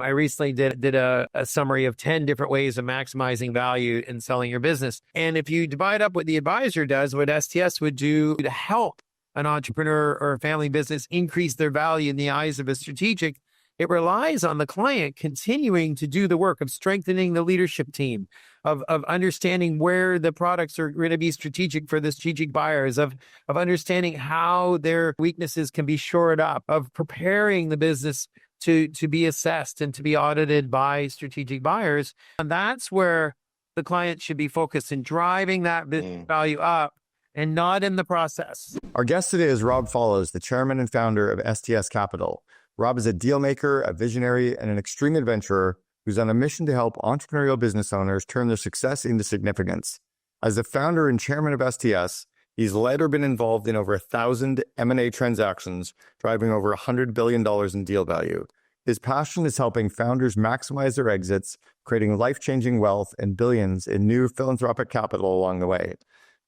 I recently did a summary of 10 different ways of maximizing value in selling your business. And if you divide up what the advisor does, what STS would do to help an entrepreneur or a family business increase their value in the eyes of a strategic, it relies on the client continuing to do the work of strengthening the leadership team, of understanding where the products are going to be strategic for the strategic buyers, of understanding how their weaknesses can be shored up, of preparing the business to be assessed and to be audited by strategic buyers. And that's where the client should be focused in driving that value up and not in the process. Our guest today is Rob Follows, the chairman and founder of STS Capital. Rob is a deal maker, a visionary, and an extreme adventurer who's on a mission to help entrepreneurial business owners turn their success into significance. As the founder and chairman of STS, he's led or been involved in over 1,000 M&A transactions, driving over $100 billion in deal value. His passion is helping founders maximize their exits, creating life-changing wealth and billions in new philanthropic capital along the way.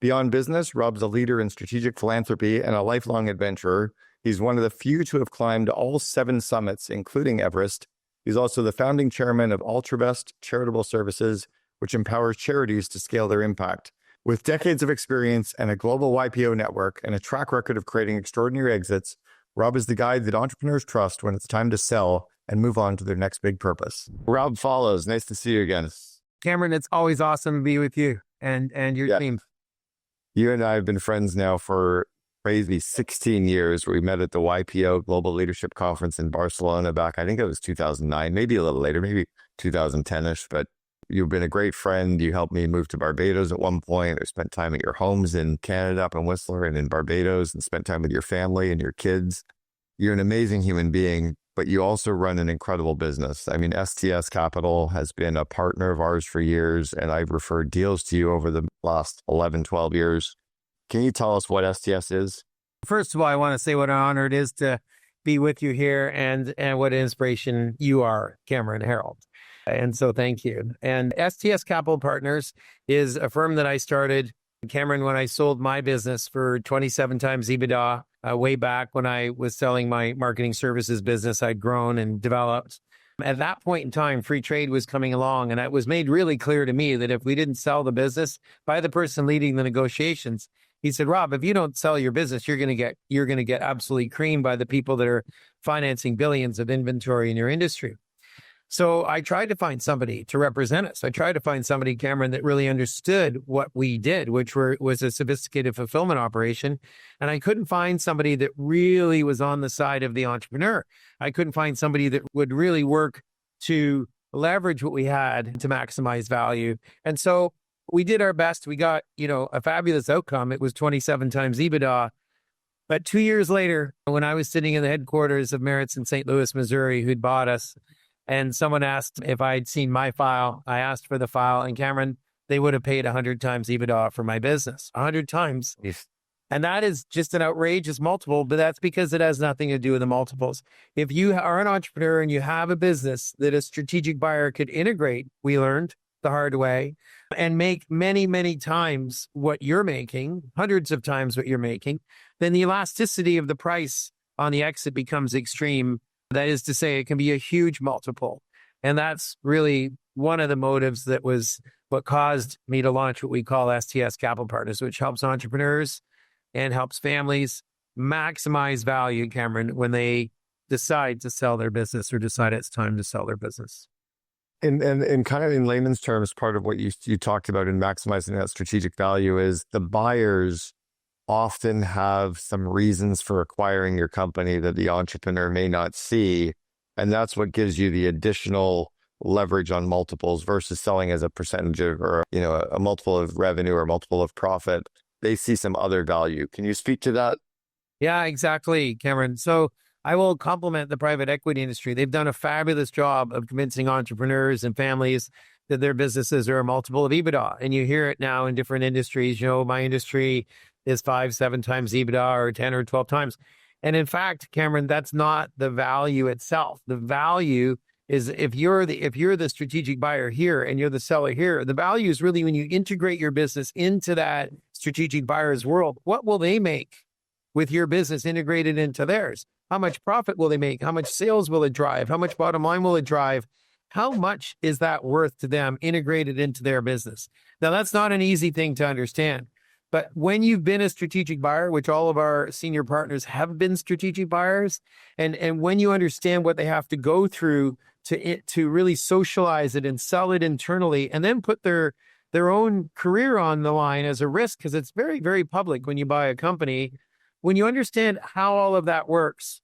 Beyond business, Rob's a leader in strategic philanthropy and a lifelong adventurer. He's one of the few to have climbed all 7 summits, including Everest. He's also the founding chairman of UltraBest Charitable Services, which empowers charities to scale their impact. With decades of experience and a global YPO network and a track record of creating extraordinary exits, Rob is the guy that entrepreneurs trust when it's time to sell and move on to their next big purpose. Rob Follows, nice to see you again. Cameron, it's always awesome to be with you and your team. You and I have been friends now for crazy 16 years. We met at the YPO Global Leadership Conference in Barcelona back, I think it was 2009, maybe a little later, maybe 2010-ish, but you've been a great friend. You helped me move to Barbados at one point. I spent time at your homes in Canada, up in Whistler and in Barbados, and spent time with your family and your kids. You're an amazing human being, but you also run an incredible business. I mean, STS Capital has been a partner of ours for years, and I've referred deals to you over the last 11, 12 years. Can you tell us what STS is? First of all, I want to say what an honor it is to be with you here and what an inspiration you are, Cameron Herold. And so thank you. And STS Capital Partners is a firm that I started, Cameron, when I sold my business for 27 times EBITDA, way back when I was selling my marketing services business. I'd grown and developed. At that point in time, free trade was coming along, and it was made really clear to me that if we didn't sell the business by the person leading the negotiations, he said, Rob, if you don't sell your business, you're going to get absolutely creamed by the people that are financing billions of inventory in your industry. So I tried to find somebody to represent us. I tried to find somebody, Cameron, that really understood what we did, which was a sophisticated fulfillment operation. And I couldn't find somebody that really was on the side of the entrepreneur. I couldn't find somebody that would really work to leverage what we had to maximize value. And so we did our best. We got, a fabulous outcome. It was 27 times EBITDA. But 2 years later, when I was sitting in the headquarters of Merritt's in St. Louis, Missouri, who'd bought us, and someone asked if I'd seen my file, I asked for the file, and Cameron, they would have paid 100 times EBITDA for my business, 100 times. Yes. And that is just an outrageous multiple, but that's because it has nothing to do with the multiples. If you are an entrepreneur and you have a business that a strategic buyer could integrate, we learned the hard way, and make many, many times what you're making, hundreds of times what you're making, then the elasticity of the price on the exit becomes extreme. That is to say, it can be a huge multiple. And that's really one of the motives that was what caused me to launch what we call STS Capital Partners, which helps entrepreneurs and helps families maximize value, Cameron, when they decide to sell their business or decide it's time to sell their business. And kind of in layman's terms, part of what you talked about in maximizing that strategic value is the buyers often have some reasons for acquiring your company that the entrepreneur may not see. And that's what gives you the additional leverage on multiples versus selling as a percentage of, or, a multiple of revenue or multiple of profit. They see some other value. Can you speak to that? Yeah, exactly, Cameron. So I will compliment the private equity industry. They've done a fabulous job of convincing entrepreneurs and families that their businesses are a multiple of EBITDA. And you hear it now in different industries. My industry is 5-7 times EBITDA or 10 or 12 times. And in fact, Cameron, that's not the value itself. The value is if you're the strategic buyer here and you're the seller here, the value is really when you integrate your business into that strategic buyer's world. What will they make with your business integrated into theirs? How much profit will they make? How much sales will it drive? How much bottom line will it drive? How much is that worth to them integrated into their business? Now, that's not an easy thing to understand. But when you've been a strategic buyer, which all of our senior partners have been strategic buyers, and when you understand what they have to go through to really socialize it and sell it internally, and then put their own career on the line as a risk, because it's very, very public when you buy a company, when you understand how all of that works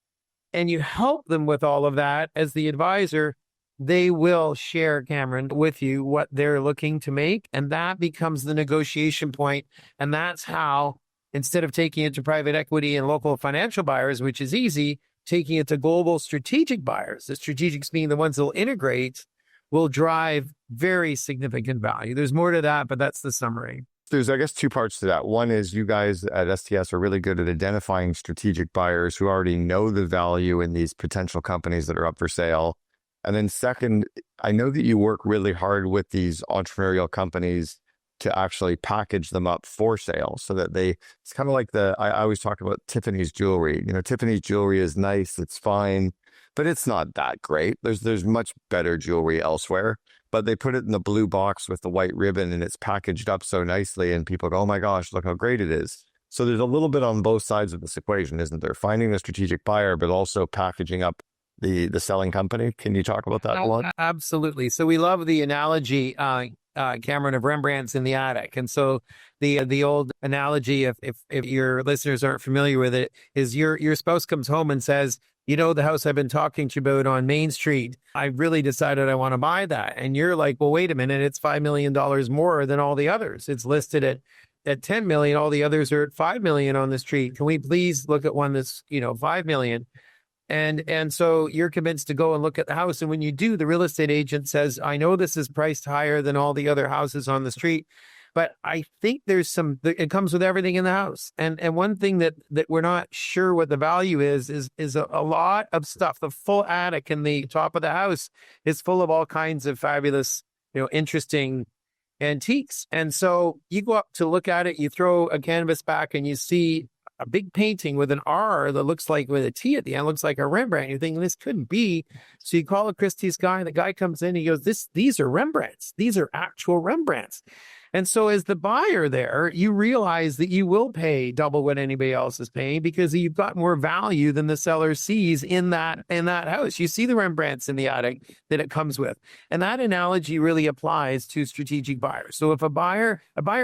and you help them with all of that as the advisor, they will share, Cameron, with you what they're looking to make. And that becomes the negotiation point. And that's how, instead of taking it to private equity and local financial buyers, which is easy, taking it to global strategic buyers, the strategics being the ones that will integrate, will drive very significant value. There's more to that, but that's the summary. There's, I guess, two parts to that. One is you guys at STS are really good at identifying strategic buyers who already know the value in these potential companies that are up for sale. And then second, I know that you work really hard with these entrepreneurial companies to actually package them up for sale so that it's kind of like I always talk about Tiffany's jewelry. You know, Tiffany's jewelry is nice, it's fine, but it's not that great. There's much better jewelry elsewhere, but they put it in the blue box with the white ribbon and it's packaged up so nicely and people go, oh my gosh, look how great it is. So there's a little bit on both sides of this equation, isn't there? Finding the strategic buyer, but also packaging up the selling company. Can you talk about that a lot? Absolutely. So we love the analogy, Cameron, of Rembrandt's in the attic. And so the old analogy, if your listeners aren't familiar with it, is your spouse comes home and says, you know, the house I've been talking to you about on Main Street, I really decided I want to buy that. And you're like, well, wait a minute, it's $5 million more than all the others. It's listed at 10 million. All the others are at 5 million on the street. Can we please look at one that's, 5 million? And so you're convinced to go and look at the house. And when you do, the real estate agent says, I know this is priced higher than all the other houses on the street, but I think it comes with everything in the house. And one thing that we're not sure what the value is a lot of stuff. The full attic and the top of the house is full of all kinds of fabulous, interesting antiques. And so you go up to look at it, you throw a canvas back and you see a big painting with an R that looks like, with a T at the end, looks like a Rembrandt. You're thinking this couldn't be. So you call a Christie's guy, and the guy comes in, he goes, these are Rembrandts. These are actual Rembrandts. And so as the buyer there, you realize that you will pay double what anybody else is paying because you've got more value than the seller sees in that house. You see the Rembrandts in the attic that it comes with. And that analogy really applies to strategic buyers. So if a buyer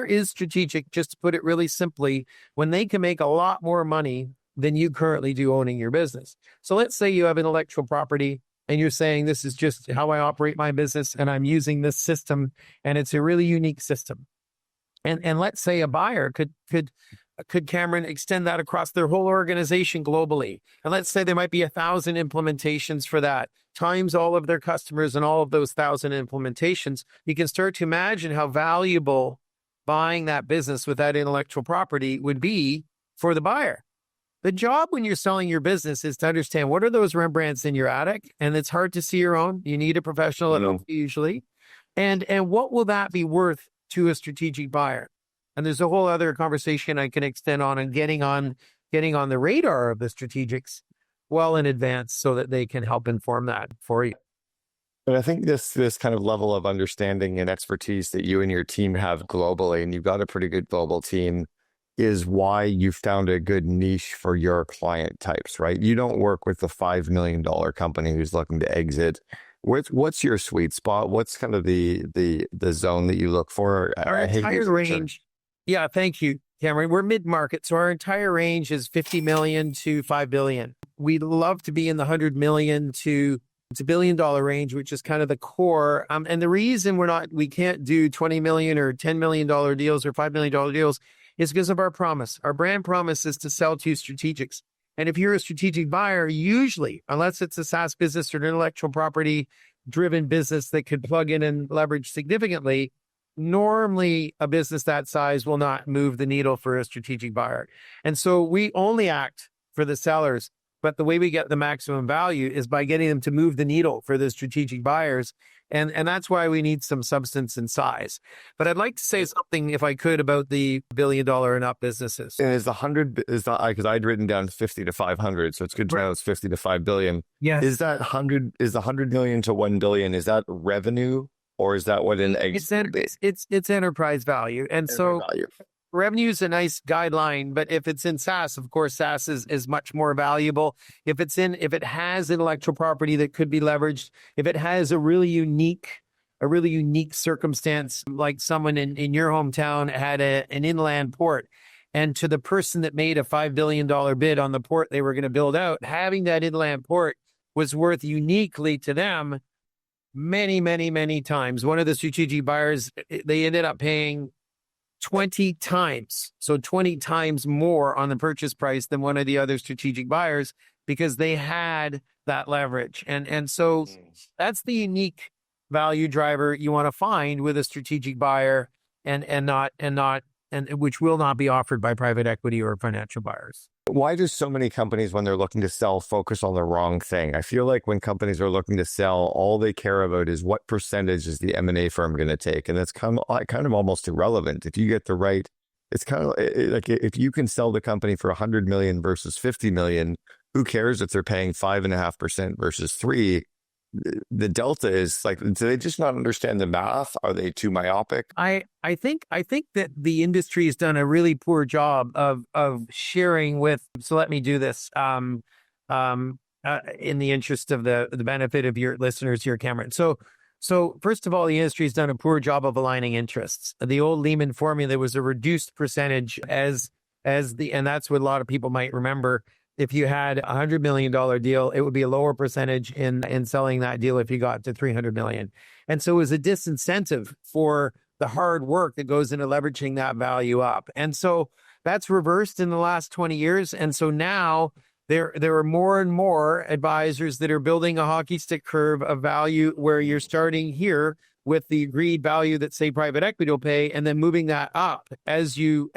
is strategic, just to put it really simply, when they can make a lot more money than you currently do owning your business. So let's say you have intellectual property and you're saying, this is just how I operate my business, and I'm using this system, and it's a really unique system. And let's say a buyer could Cameron extend that across their whole organization globally. And let's say there might be 1,000 implementations for that, times all of their customers and all of those 1,000 implementations. You can start to imagine how valuable buying that business with that intellectual property would be for the buyer. The job when you're selling your business is to understand what are those Rembrandts in your attic, and it's hard to see your own. You need a professional at home usually. And what will that be worth to a strategic buyer? And there's a whole other conversation I can extend on and getting on the radar of the strategics well in advance so that they can help inform that for you. But I think this kind of level of understanding and expertise that you and your team have globally, and you've got a pretty good global team, is why you found a good niche for your client types, right? You don't work with the $5 million company who's looking to exit. What's your sweet spot? What's kind of the zone that you look for? Our entire range. Yeah, thank you, Cameron. We're mid-market, so our entire range is 50 million to 5 billion. We'd love to be in the 100 million to $1 billion range, which is kind of the core. And the reason we can't do 20 million or $10 million deals or $5 million deals is because of our promise. Our brand promise is to sell to strategics. And if you're a strategic buyer, usually, unless it's a SaaS business or an intellectual property driven business that could plug in and leverage significantly, normally a business that size will not move the needle for a strategic buyer. And so we only act for the sellers But the way we get the maximum value is by getting them to move the needle for the strategic buyers. And that's why we need some substance and size. But I'd like to say something, if I could, about the $1 billion and up businesses. And is the 100, is that, because I'd written down 50 to 500, so it's good to know it's 50 to 5 billion. Yes. Is that 100, is the 100 million to 1 billion, is that revenue, or is that what an exit? It's enterprise value. And so value. Revenue is a nice guideline, but if it's in SaaS, of course, SaaS is much more valuable. If it has intellectual property that could be leveraged, if it has a really unique circumstance, like someone in your hometown had an inland port, and to the person that made a $5 billion bid on the port they were going to build out, having that inland port was worth uniquely to them many, many, many times. One of the strategic buyers, they ended up paying 20 times. So 20 times more on the purchase price than one of the other strategic buyers, because they had that leverage. And so that's the unique value driver you want to find with a strategic buyer, and which will not be offered by private equity or financial buyers. Why do so many companies, when they're looking to sell, focus on the wrong thing? I feel like when companies are looking to sell, all they care about is what percentage is the M&A firm going to take. And that's kind of almost irrelevant. If you get the right, it's kind of like if you can sell the company for 100 million versus 50 million, who cares if they're paying 5.5% versus 3%? The delta is like, do they just not understand the math? Are they too myopic? I think that the industry has done a really poor job of sharing with. So let me do this in the interest of the benefit of your listeners here, Cameron. So first of all, the industry has done a poor job of aligning interests. The old Lehman formula was a reduced percentage and that's what a lot of people might remember. If you had a $100 million deal, it would be a lower percentage in selling that deal if you got to 300 million. And so it was a disincentive for the hard work that goes into leveraging that value up. And so that's reversed in the last 20 years. And so now there are more and more advisors that are building a hockey stick curve of value, where you're starting here with the agreed value that, say, private equity will pay, and then moving that up as you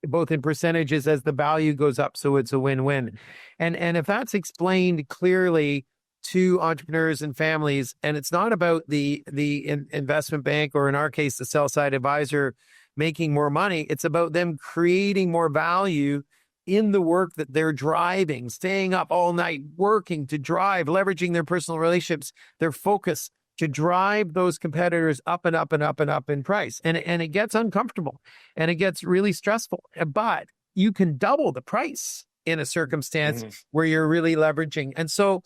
both in percentages as the value goes up. So it's a win-win. And if that's explained clearly to entrepreneurs and families, and it's not about the investment bank, or in our case, the sell-side advisor making more money, it's about them creating more value in the work that they're driving, staying up all night, working to drive, leveraging their personal relationships, their focus to drive those competitors up and up and up and up in price. And it gets uncomfortable and it gets really stressful. But you can double the price in a circumstance where you're really leveraging. And so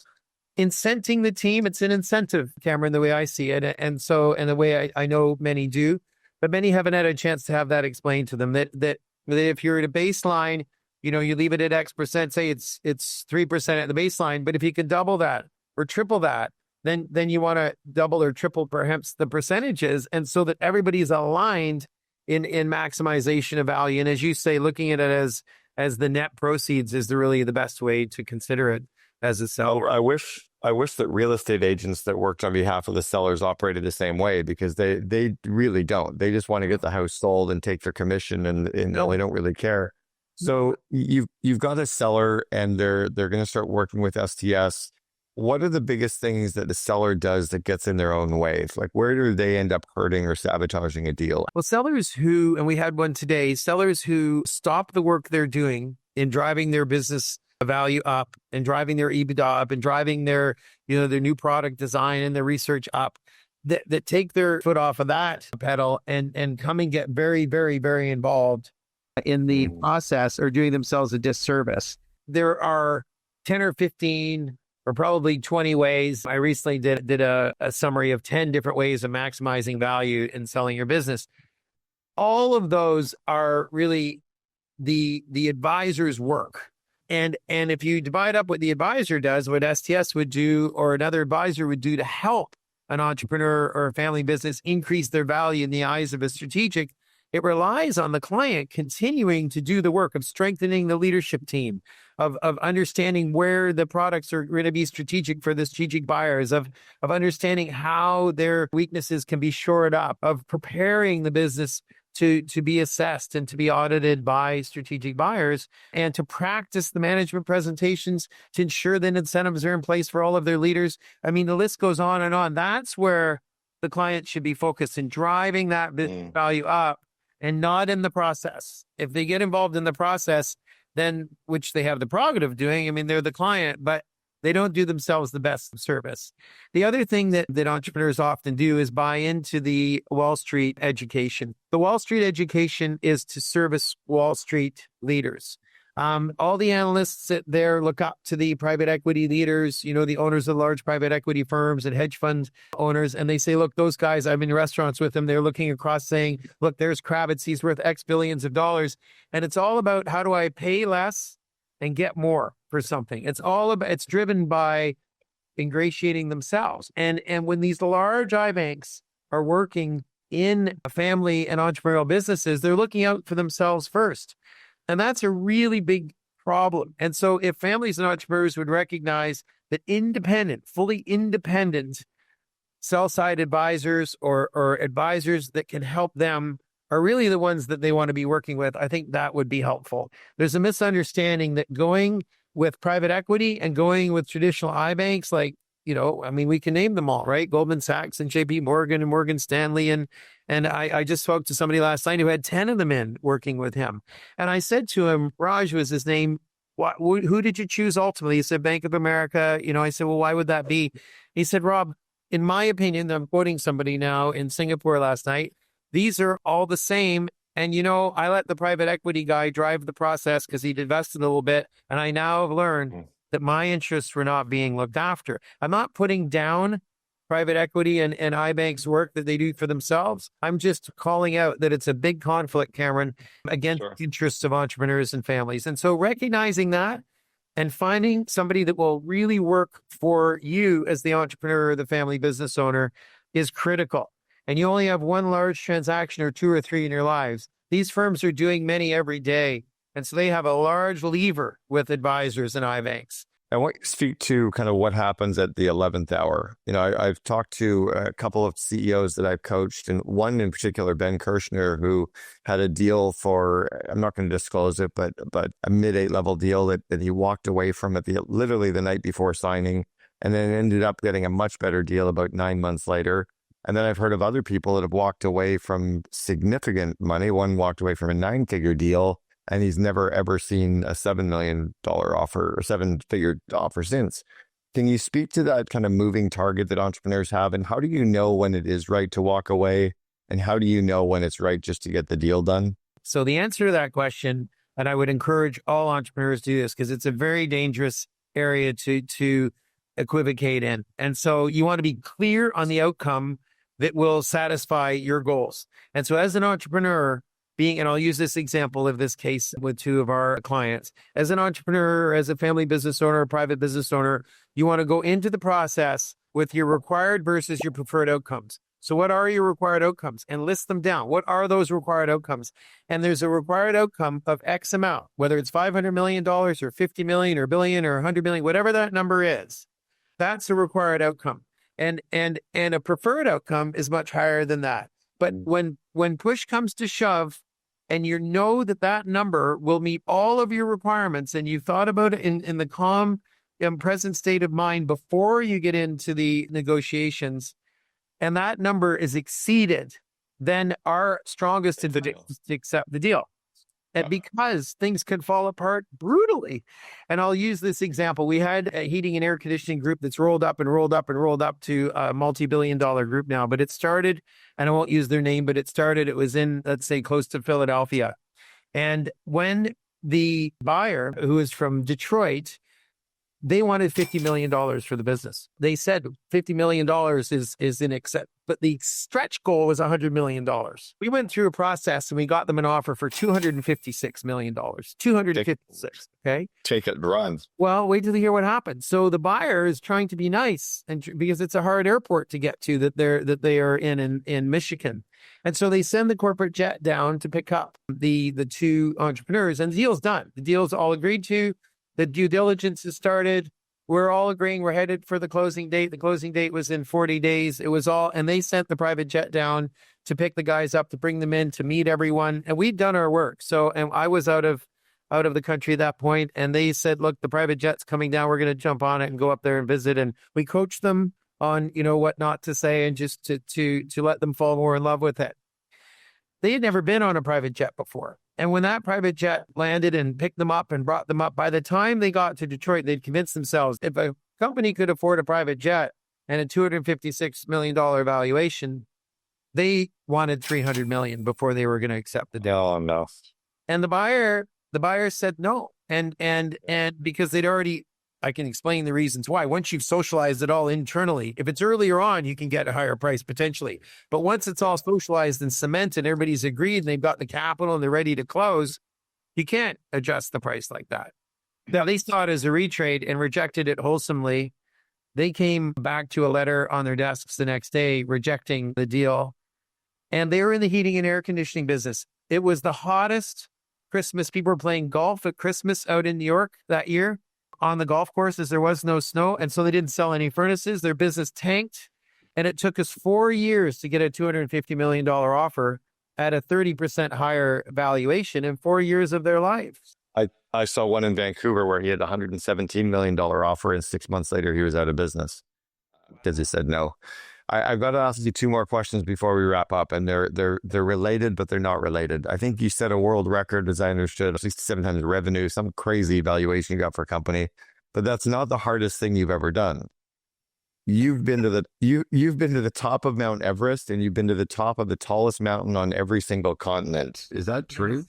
incenting the team, it's an incentive, Cameron, the way I see it. And the way I know many do, but many haven't had a chance to have that explained to them, that if you're at a baseline, you leave it at X percent, say it's 3% at the baseline, but if you can double that or triple that, then you want to double or triple perhaps the percentages, and so that everybody's aligned in maximization of value. And as you say, looking at it as the net proceeds is really the best way to consider it as a seller. I wish that real estate agents that worked on behalf of the sellers operated the same way, because they really don't. They just want to get the house sold and take their commission, and they don't really care. So you've got a seller, and they're going to start working with STS. What are the biggest things that the seller does that gets in their own way? Like, where do they end up hurting or sabotaging a deal? Well, sellers who, and we had one today, sellers who stop the work they're doing in driving their business value up and driving their EBITDA up and driving their new product design and their research up, that take their foot off of that pedal and come and get very, very, very involved in the process, are doing themselves a disservice. There are 10 or 15 or probably 20 ways. I recently did a summary of 10 different ways of maximizing value in selling your business. All of those are really the advisor's work. And if you divide up what the advisor does, what STS would do or another advisor would do to help an entrepreneur or a family business increase their value in the eyes of a strategic, it relies on the client continuing to do the work of strengthening the leadership team, of understanding where the products are going to be strategic for the strategic buyers, of understanding how their weaknesses can be shored up, of preparing the business to be assessed and to be audited by strategic buyers, and to practice the management presentations to ensure that incentives are in place for all of their leaders. I mean, the list goes on and on. That's where the client should be focused in driving that business value up, and not in the process. If they get involved in the process, then, which they have the prerogative of doing, I mean, they're the client, but they don't do themselves the best service. The other thing that entrepreneurs often do is buy into the Wall Street education. The Wall Street education is to service Wall Street leaders. All the analysts sit there, look up to the private equity leaders, the owners of large private equity firms and hedge fund owners. And they say, look, those guys, I'm in restaurants with them. They're looking across saying, look, there's Kravitz. He's worth X billions of dollars. And it's all about, how do I pay less and get more for something? It's driven by ingratiating themselves. And when these large iBanks are working in family and entrepreneurial businesses, they're looking out for themselves first. And that's a really big problem. And so if families and entrepreneurs would recognize that fully independent sell-side advisors or advisors that can help them are really the ones that they want to be working with, I think that would be helpful. There's a misunderstanding that going with private equity and going with traditional iBanks, like, we can name them all, right? Goldman Sachs and JP Morgan and Morgan Stanley. And I just spoke to somebody last night who had 10 of them in working with him. And I said to him, Raj was his name, who did you choose ultimately? He said, Bank of America. I said, well, why would that be? He said, Rob, in my opinion, I'm quoting somebody now in Singapore last night, these are all the same. And, I let the private equity guy drive the process because he'd invested a little bit. And I now have learned that my interests were not being looked after. I'm not putting down private equity and iBanks' work that they do for themselves. I'm just calling out that it's a big conflict, Cameron, against the interests of entrepreneurs and families. And so recognizing that and finding somebody that will really work for you as the entrepreneur or the family business owner is critical. And you only have one large transaction or two or three in your lives. These firms are doing many every day. And so they have a large lever with advisors and iBanks. I want you to speak to kind of what happens at the 11th hour. I've talked to a couple of CEOs that I've coached, and one in particular, Ben Kirshner, who had a deal for, I'm not going to disclose it, but a mid-8 level deal that he walked away from literally the night before signing, and then ended up getting a much better deal about 9 months later. And then I've heard of other people that have walked away from significant money. One walked away from a 9-figure deal, and he's never, ever seen a $7 million offer or 7-figure offer since. Can you speak to that kind of moving target that entrepreneurs have? And how do you know when it is right to walk away? And how do you know when it's right just to get the deal done? So the answer to that question, and I would encourage all entrepreneurs to do this because it's a very dangerous area to equivocate in. And so you want to be clear on the outcome that will satisfy your goals. And so as an entrepreneur, and I'll use this example of this case with two of our clients. As an entrepreneur, as a family business owner, a private business owner, you want to go into the process with your required versus your preferred outcomes. So what are your required outcomes? And list them down. What are those required outcomes? And there's a required outcome of X amount, whether it's $500 million or $50 million or $1 billion or $100 million, whatever that number is. That's a required outcome. And a preferred outcome is much higher than that. But when push comes to shove, and you know that number will meet all of your requirements, and you've thought about it in the calm and present state of mind before you get into the negotiations, and that number is exceeded, then our strongest advantage is to accept the deal. And because things can fall apart brutally. And I'll use this example. We had a heating and air conditioning group that's rolled up to a multi-billion-dollar group now. But it started, and I won't use their name, but it was in, let's say, close to Philadelphia. And when the buyer, who is from Detroit, they wanted $50 million for the business. They said $50 million is in excess, but the stretch goal was $100 million. We went through a process and we got them an offer for $256 million. 256, okay? Take it, run. Well, wait till you hear what happens. So the buyer is trying to be nice, and because it's a hard airport to get to that they are in Michigan. And so they send the corporate jet down to pick up the two entrepreneurs, and the deal's done. The deal's all agreed to. The due diligence has started. we're all agreeing we're headed for the closing date. The closing date was in 40 days. It was all, and they sent the private jet down to pick the guys up, to bring them in, to meet everyone. And we'd done our work. So, and I was out of the country at that point. And they said, look, the private jet's coming down. We're going to jump on it and go up there and visit. And we coached them on, what not to say, and just to let them fall more in love with it. They had never been on a private jet before. And when that private jet landed and picked them up and brought them up, by the time they got to Detroit, they'd convinced themselves if a company could afford a private jet and a $256 million valuation, they wanted $300 million before they were going to accept the deal. Oh, no. And the buyer said no. And because they'd already, I can explain the reasons why. Once you've socialized it all internally, if it's earlier on, you can get a higher price potentially. But once it's all socialized and cemented, everybody's agreed and they've got the capital and they're ready to close, you can't adjust the price like that. Now, they saw it as a retrade and rejected it wholesomely. They came back to a letter on their desks the next day rejecting the deal. And they were in the heating and air conditioning business. It was the hottest Christmas. People were playing golf at Christmas out in New York that year on the golf courses. There was no snow. And so they didn't sell any furnaces. Their business tanked. And it took us 4 years to get a $250 million offer at a 30% higher valuation in 4 years of their lives. I saw one in Vancouver where he had a $117 million offer, and 6 months later he was out of business because he said no. I've got to ask you two more questions before we wrap up, and they're related, but they're not related. I think you set a world record, as I understood, of 67 times revenue, some crazy valuation you got for a company, but that's not the hardest thing you've ever done. You've been to the top of Mount Everest, and you've been to the top of the tallest mountain on every single continent. Is that true?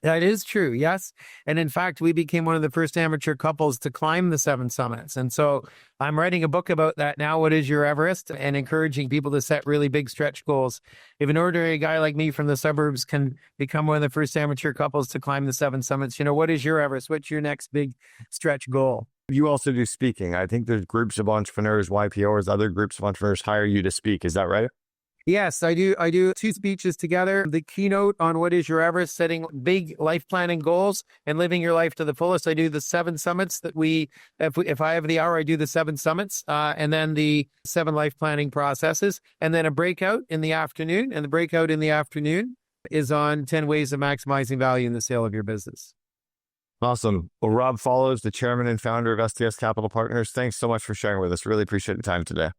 That is true, yes. And in fact, we became one of the first amateur couples to climb the 7 summits. And so I'm writing a book about that now, What is Your Everest? And encouraging people to set really big stretch goals. If an ordinary guy like me from the suburbs can become one of the first amateur couples to climb the 7 summits, what is your Everest? What's your next big stretch goal? You also do speaking. I think there's groups of entrepreneurs, YPOers, other groups of entrepreneurs hire you to speak. Is that right? Yes, I do. I do 2 speeches together. The keynote on What is Your Everest, setting big life planning goals and living your life to the fullest. I do the 7 summits that if I have the hour, I do the 7 summits and then the 7 life planning processes, and then a breakout in the afternoon. And the breakout in the afternoon is on 10 ways of maximizing value in the sale of your business. Awesome. Well, Rob Follows, the chairman and founder of STS Capital Partners. Thanks so much for sharing with us. Really appreciate the time today.